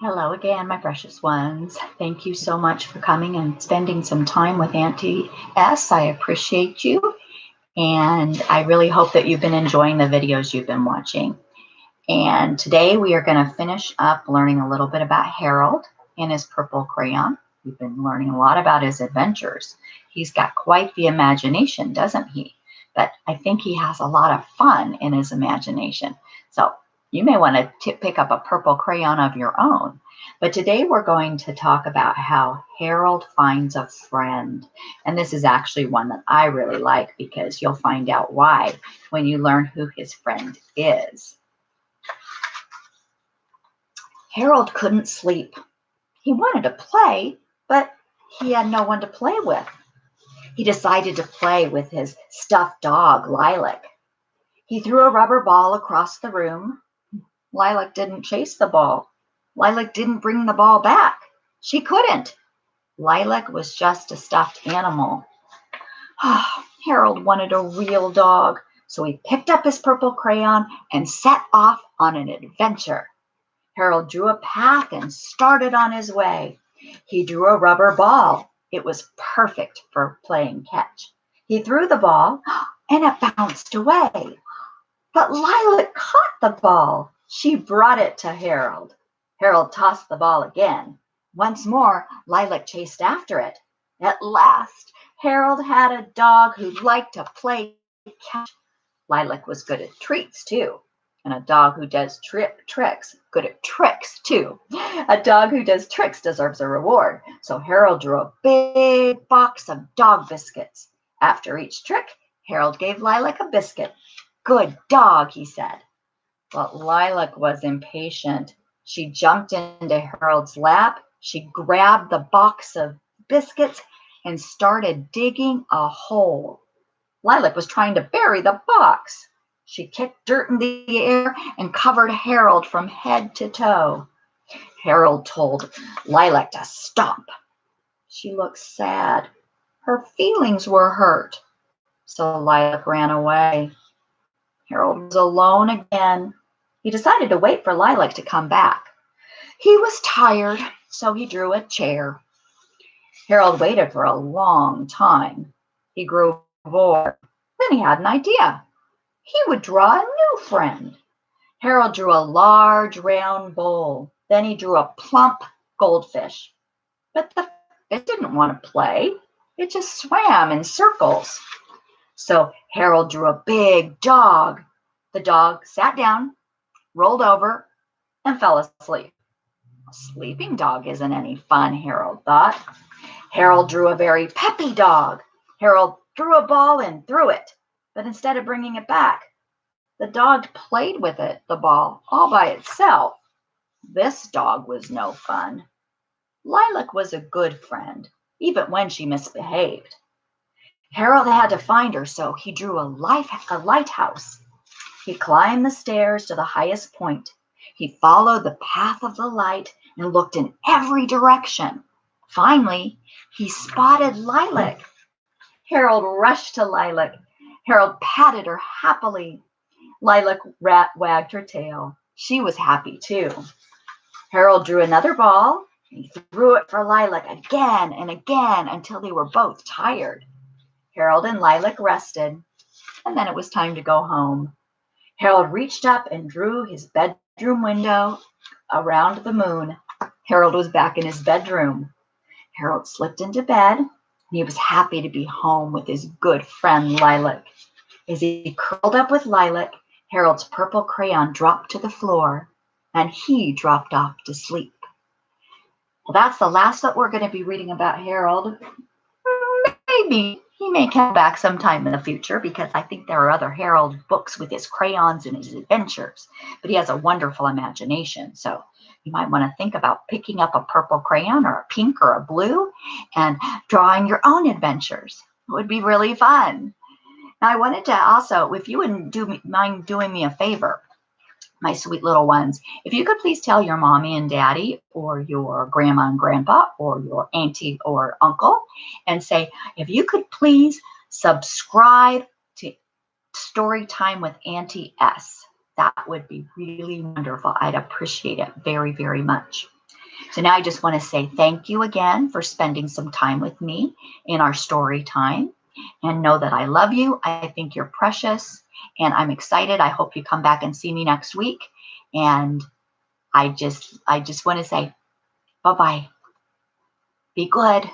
Hello again, my precious ones. Thank you so much for coming and spending some time with Auntie S. I appreciate you, and I really hope that you've been enjoying the videos you've been watching. And today we are going to finish up learning a little bit about Harold and his purple crayon. We've been learning a lot about his adventures. He's got quite the imagination, doesn't he? But I think he has a lot of fun in his imagination. So you may want to pick up a purple crayon of your own. But today we're going to talk about how Harold finds a friend. And this is actually one that I really like because you'll find out why when you learn who his friend is. Harold couldn't sleep. He wanted to play, but he had no one to play with. He decided to play with his stuffed dog, Lilac. He threw a rubber ball across the room. Lilac didn't chase the ball. Lilac didn't bring the ball back. She couldn't. Lilac was just a stuffed animal. Harold wanted a real dog, so he picked up his purple crayon and set off on an adventure. Harold drew a path and started on his way. He drew a rubber ball. It was perfect for playing catch. He threw the ball and it bounced away. But Lilac caught the ball. She brought it to Harold. Harold tossed the ball again. Once more, Lilac chased after it. At last, Harold had a dog who liked to play catch. Lilac was good at treats, too. And a dog who does tricks, good at tricks, too. A dog who does tricks deserves a reward. So Harold drew a big box of dog biscuits. After each trick, Harold gave Lilac a biscuit. Good dog, he said. But Lilac was impatient. She jumped into Harold's lap. She grabbed the box of biscuits and started digging a hole. Lilac was trying to bury the box. She kicked dirt in the air and covered Harold from head to toe. Harold told Lilac to stop. She looked sad. Her feelings were hurt. So Lilac ran away. Harold was alone again. He decided to wait for Lilac to come back. He was tired, so he drew a chair. Harold waited for a long time. He grew bored. Then he had an idea. He would draw a new friend. Harold drew a large round bowl. Then he drew a plump goldfish. But the fish didn't want to play. It just swam in circles. So Harold drew a big dog. The dog sat down, rolled over, and fell asleep. A sleeping dog isn't any fun, Harold thought. Harold drew a very peppy dog. Harold threw a ball and threw it. But instead of bringing it back, the dog played with it, the ball, all by itself. This dog was no fun. Lilac was a good friend, even when she misbehaved. Harold had to find her, so he drew a lighthouse. He climbed the stairs to the highest point. He followed the path of the light and looked in every direction. Finally, he spotted Lilac. Harold rushed to Lilac. Harold patted her happily. Lilac wagged her tail. She was happy too. Harold drew another ball. He threw it for Lilac again and again until they were both tired. Harold and Lilac rested, and then it was time to go home. Harold reached up and drew his bedroom window around the moon. Harold was back in his bedroom. Harold slipped into bed, and he was happy to be home with his good friend Lilac. As he curled up with Lilac, Harold's purple crayon dropped to the floor, and he dropped off to sleep. Well, that's the last that we're going to be reading about Harold. Maybe he may come back sometime in the future because I think there are other Harold books with his crayons and his adventures. But he has a wonderful imagination. So you might want to think about picking up a purple crayon or a pink or a blue and drawing your own adventures. It would be really fun. Now, I wanted to also, if you wouldn't mind doing me a favor, my sweet little ones, if you could please tell your mommy and daddy or your grandma and grandpa or your auntie or uncle and say, if you could please subscribe to Story Time with Auntie S. That would be really wonderful. I'd appreciate it very, very much. So now I just want to say thank you again for spending some time with me in our story time, and know that I love you. I think you're precious, and I'm excited. I hope you come back and see me next week. And I just want to say bye-bye. Be good.